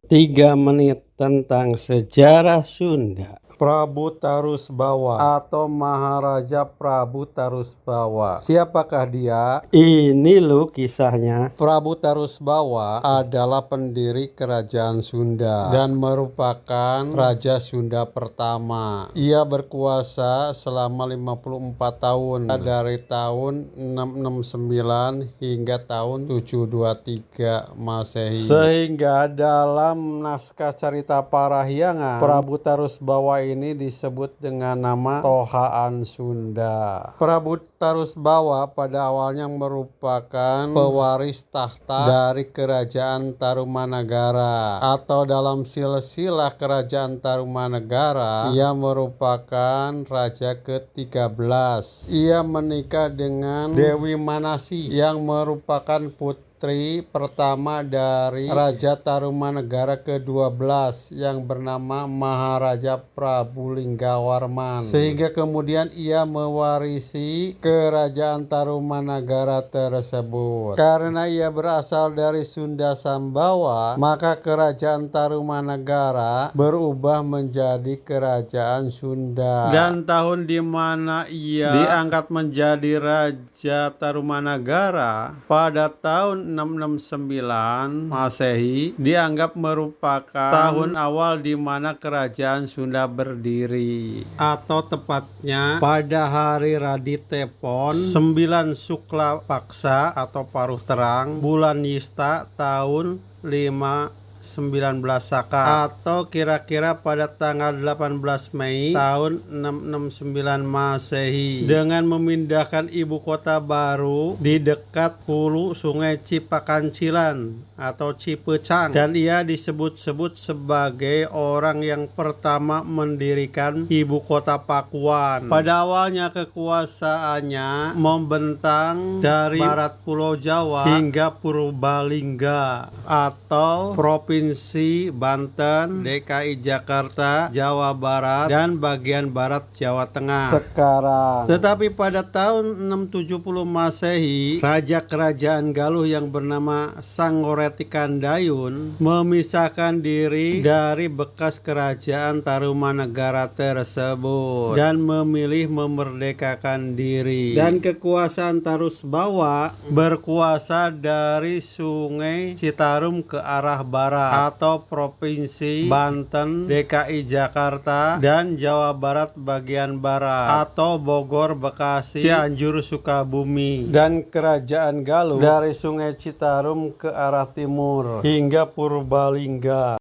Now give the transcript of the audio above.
3 menit tentang sejarah Sunda. Prabu Tarusbawa atau Maharaja Prabu Tarusbawa. Siapakah dia? Ini loh kisahnya. Prabu Tarusbawa adalah pendiri kerajaan Sunda dan merupakan Raja Sunda pertama. Ia berkuasa selama 54 tahun dari tahun 669 hingga tahun 723 Masehi. Sehingga dalam naskah cerita Parahyangan, Prabu Tarusbawa ini disebut dengan nama Tohaan Sunda. Prabu Tarusbawa pada awalnya merupakan pewaris tahta dari kerajaan Tarumanagara, atau dalam silsilah kerajaan Tarumanagara ia merupakan raja ke-13. Ia menikah dengan Dewi Manasih yang merupakan putri pertama dari Raja Tarumanagara ke-12 yang bernama Maharaja Prabu Linggawarman, sehingga kemudian ia mewarisi kerajaan Tarumanagara tersebut. Karena ia berasal dari Sunda Sambawa, maka kerajaan Tarumanagara berubah menjadi kerajaan Sunda. Dan tahun di mana ia diangkat menjadi Raja Tarumanagara pada tahun 669 Masehi dianggap merupakan tahun awal di mana kerajaan Sunda berdiri, atau tepatnya pada hari Raditepon 9 Sukla Paksa atau Paruh Terang bulan Yista tahun 519 Saka, atau kira-kira pada tanggal 18 Mei tahun 669 Masehi, dengan memindahkan ibu kota baru di dekat hulu sungai Cipakancilan atau Cipecang, dan ia disebut-sebut sebagai orang yang pertama mendirikan ibu kota Pakuan. Pada awalnya kekuasaannya membentang dari barat Pulau Jawa hingga Purbalingga atau Provinsi Banten, DKI Jakarta, Jawa Barat, dan bagian barat Jawa Tengah sekarang. Tetapi pada tahun 670 Masehi, Raja Kerajaan Galuh yang bernama Sangoreti-Kandayun memisahkan diri dari bekas kerajaan Tarumanagara tersebut dan memilih memerdekakan diri. Dan kekuasaan Tarusbawa berkuasa dari Sungai Citarum ke arah barat atau Provinsi Banten, DKI Jakarta, dan Jawa Barat bagian barat atau Bogor, Bekasi, Cianjur, Sukabumi. Dan kerajaan Galuh dari Sungai Citarum ke arah timur hingga Purbalingga.